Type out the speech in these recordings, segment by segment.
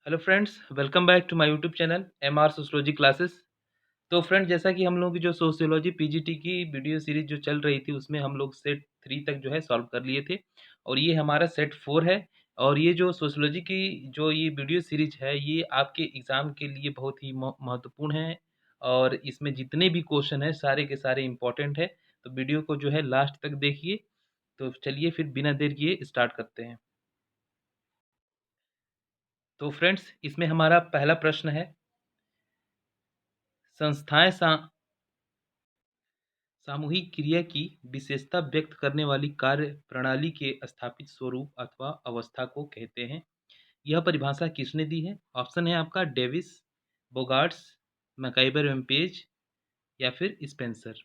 Hello friends, welcome back to my YouTube channel M R sociology classes. तो friend, जैसा कि हम लोग की जो सोशियोलॉजी पीजीटी की वीडियो सीरीज जो चल रही थी उसमें हम लोग सेट 3 तक जो है सॉल्व कर लिए थे और ये हमारा सेट 4 है। और ये जो सोशियोलॉजी की जो ये वीडियो सीरीज है ये आपके एग्ज़ाम के लिए बहुत ही महत्वपूर्ण है और इसमें जितने भी क्वेश्चन हैं सारे के सारे इम्पोर्टेंट है। तो वीडियो को जो है लास्ट तक देखिए। तो चलिए फिर बिना देर किए स्टार्ट करते हैं। तो फ्रेंड्स, इसमें हमारा पहला प्रश्न है, संस्थाएं सामूहिक क्रिया की विशेषता व्यक्त करने वाली कार्य प्रणाली के स्थापित स्वरूप अथवा अवस्था को कहते हैं। यह परिभाषा किसने दी है? ऑप्शन है आपका डेविस, बोगार्ट्स, मैकाइबर एवं पेज या फिर स्पेंसर।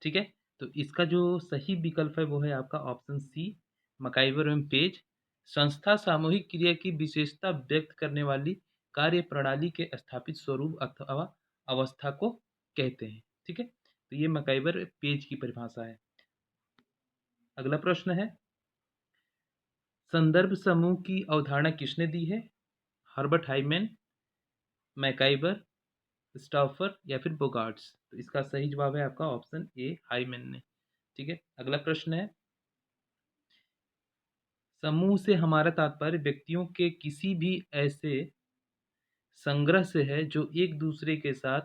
ठीक है, तो इसका जो सही विकल्प है वो है आपका ऑप्शन सी, मैकाइबर एवं पेज। संस्था सामूहिक क्रिया की विशेषता व्यक्त करने वाली कार्य प्रणाली के स्थापित स्वरूप अथवा अवस्था को कहते हैं। ठीक है, तो ये मैकाइबर पेज की परिभाषा है। अगला प्रश्न है, संदर्भ समूह की अवधारणा किसने दी है? हर्बर्ट हाइमन, मैकाइबर, स्टॉफर या फिर बोगार्ट्स। तो इसका सही जवाब है आपका ऑप्शन ए, हाइमन ने। ठीक है, अगला प्रश्न है, समूह से हमारा तात्पर्य व्यक्तियों के किसी भी ऐसे संग्रह से है जो एक दूसरे के साथ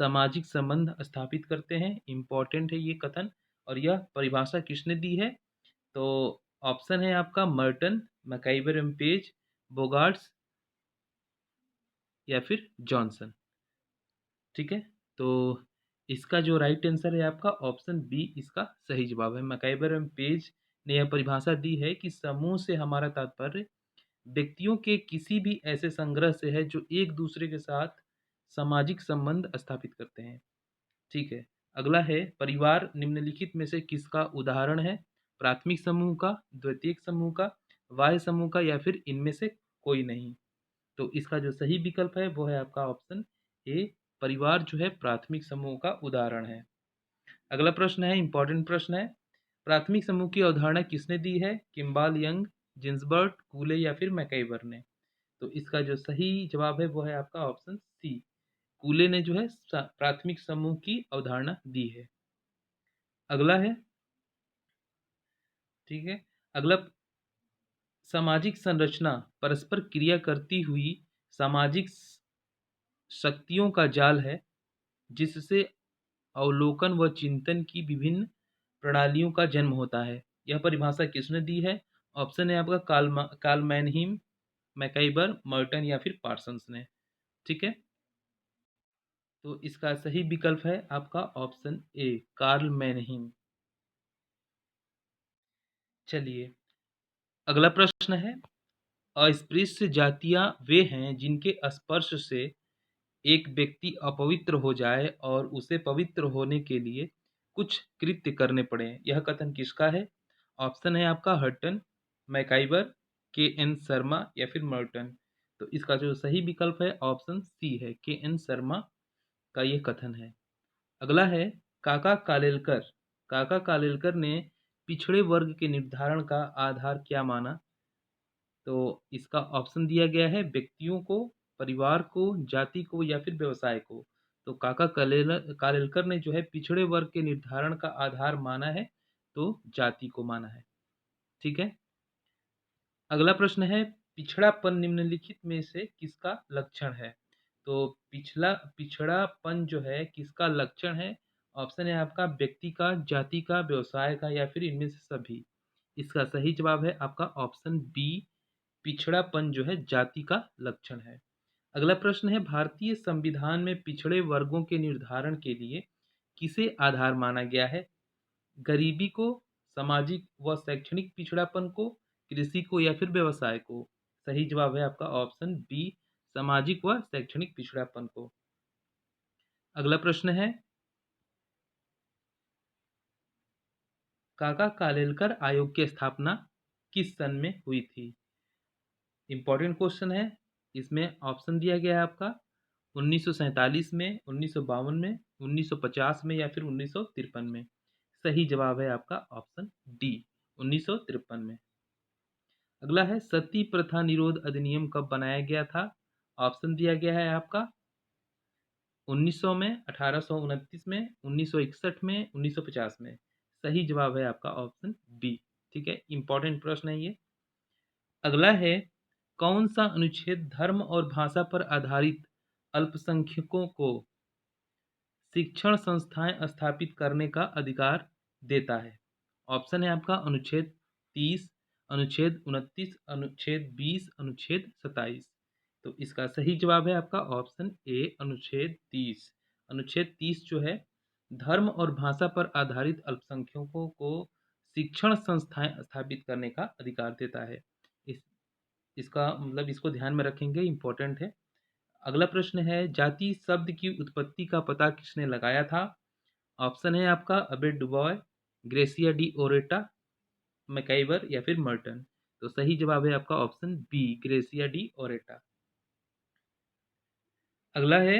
सामाजिक संबंध स्थापित करते हैं। इंपॉर्टेंट है ये कथन। और यह परिभाषा किसने दी है? तो ऑप्शन है आपका मर्टन, मैकाइबर एंड पेज, बोगार्ट्स या फिर जॉनसन। ठीक है, तो इसका जो राइट आंसर है आपका ऑप्शन बी, इसका सही जवाब है। मैकाइबर एंड पेज ने यह परिभाषा दी है कि समूह से हमारा तात्पर्य व्यक्तियों के किसी भी ऐसे संग्रह से है जो एक दूसरे के साथ सामाजिक संबंध स्थापित करते हैं। ठीक है, अगला है, परिवार निम्नलिखित में से किसका उदाहरण है? प्राथमिक समूह का, द्वितीयक समूह का, बाह्य समूह का या फिर इनमें से कोई नहीं। तो इसका जो सही विकल्प है वो है आपका ऑप्शन ए, परिवार जो है प्राथमिक समूह का उदाहरण है। अगला प्रश्न है, इंपॉर्टेंट प्रश्न है, प्राथमिक समूह की अवधारणा किसने दी है? किम्बाल यंग, जिन्सबर्ग, कूले या फिर मैकाइबर ने। तो इसका जो सही जवाब है वो है आपका ऑप्शन सी, कूले ने जो है प्राथमिक समूह की अवधारणा दी है। अगला है, ठीक है, अगला, सामाजिक संरचना परस्पर क्रिया करती हुई सामाजिक शक्तियों का जाल है जिससे अवलोकन व चिंतन की विभिन्न प्रणालियों का जन्म होता है। यह परिभाषा किसने दी है? ऑप्शन है आपका कार्ल मैनहीम, मैकाइबर, मर्टन या फिर पार्सन्स ने। ठीक है, तो इसका सही विकल्प है आपका ऑप्शन ए, कार्ल मैनहीम। चलिए, अगला प्रश्न है, अस्पृश्य जातियां वे हैं जिनके स्पर्श से एक व्यक्ति अपवित्र हो जाए और उसे पवित्र होने के लिए कुछ कृत्य करने पड़े। यह कथन किसका है? ऑप्शन है आपका हटन, मैकाइबर, के एन शर्मा या फिर मर्टन। तो इसका जो सही विकल्प है ऑप्शन सी है, के एन शर्मा का ये कथन है। अगला है, काका कालेलकर। काका कालेलकर ने पिछड़े वर्ग के निर्धारण का आधार क्या माना? तो इसका ऑप्शन दिया गया है व्यक्तियों को, परिवार को, जाति को या फिर व्यवसाय को। तो काका कालेलकर ने जो है पिछड़े वर्ग के निर्धारण का आधार माना है, तो जाति को माना है। ठीक है, अगला प्रश्न है, पिछड़ापन निम्नलिखित में से किसका लक्षण है? तो पिछड़ापन जो है किसका लक्षण है? ऑप्शन है आपका व्यक्ति का, जाति का, व्यवसाय का या फिर इनमें से सभी। इसका सही जवाब है आपका ऑप्शन बी, पिछड़ापन जो है जाति का लक्षण है। अगला प्रश्न है, भारतीय संविधान में पिछड़े वर्गों के निर्धारण के लिए किसे आधार माना गया है? गरीबी को, सामाजिक व शैक्षणिक पिछड़ापन को, कृषि को या फिर व्यवसाय को। सही जवाब है आपका ऑप्शन बी, सामाजिक व शैक्षणिक पिछड़ापन को। अगला प्रश्न है, काका कालेलकर आयोग की स्थापना किस सन में हुई थी? इंपॉर्टेंट क्वेश्चन है। इसमें ऑप्शन दिया गया है आपका 1947 में, 1952 में, 1950 में या फिर 1953 में। सही जवाब है आपका ऑप्शन डी, 1953 में। अगला है सती प्रथा निरोध अधिनियम कब बनाया गया था? ऑप्शन दिया गया है आपका 1900 में, 1829 में, 1961 में, 1950 में। सही जवाब है आपका ऑप्शन बी। ठीक है, इंपॉर्टेंट प्रश्न है ये। अगला है कौन सा अनुच्छेद धर्म और भाषा पर आधारित अल्पसंख्यकों को शिक्षण संस्थाएं स्थापित करने का अधिकार देता है? ऑप्शन है आपका अनुच्छेद 30, अनुच्छेद 29, अनुच्छेद 20, अनुच्छेद 27। तो इसका सही जवाब है आपका ऑप्शन ए अनुच्छेद 30। अनुच्छेद 30 जो है धर्म और भाषा पर आधारित अल्पसंख्यकों को शिक्षण संस्थाएं स्थापित करने का अधिकार देता है। इस इसका मतलब इसको ध्यान में रखेंगे, इंपॉर्टेंट है। अगला प्रश्न है जाति शब्द की उत्पत्ति का पता किसने लगाया था? ऑप्शन है आपका अबे डुबॉय, ग्रेसिया डी ओरेटा, मैकाइवर या फिर मर्टन। तो सही जवाब है आपका ऑप्शन बी ग्रेसिया डी ओरेटा। अगला है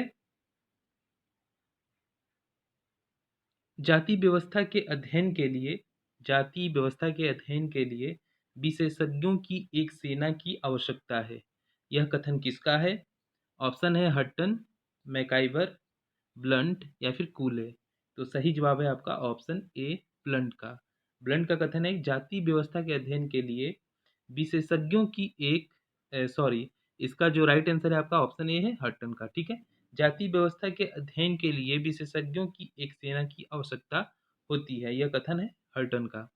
जाति व्यवस्था के अध्ययन के लिए जाति व्यवस्था के अध्ययन के लिए विशेषज्ञों की एक सेना की आवश्यकता है। यह कथन किसका है? ऑप्शन है हट्टन, मैकाइवर, ब्लंट या फिर कूले। तो सही जवाब है आपका ऑप्शन ए ब्लंट का। ब्लंट का कथन है जाति व्यवस्था के अध्ययन के लिए विशेषज्ञों की एक सॉरी इसका जो राइट आंसर है आपका ऑप्शन ए है हट्टन का। ठीक है, जाति व्यवस्था के अध्ययन के लिए विशेषज्ञों की एक सेना की आवश्यकता होती है, यह कथन है हर्टन का।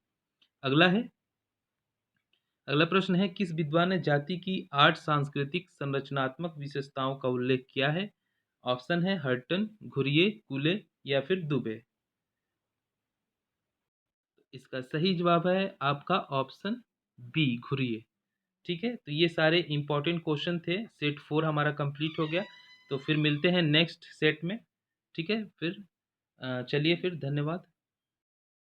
अगला प्रश्न है किस विद्वान ने जाति की 8 सांस्कृतिक संरचनात्मक विशेषताओं का उल्लेख किया है? ऑप्शन है हर्टन, घुरिये, कूले या फिर दुबे। इसका सही जवाब है आपका ऑप्शन बी घुरिये। ठीक है, तो ये सारे इंपॉर्टेंट क्वेश्चन थे। सेट 4 हमारा कंप्लीट हो गया। तो फिर मिलते हैं नेक्स्ट सेट में। ठीक है, फिर चलिए फिर धन्यवाद।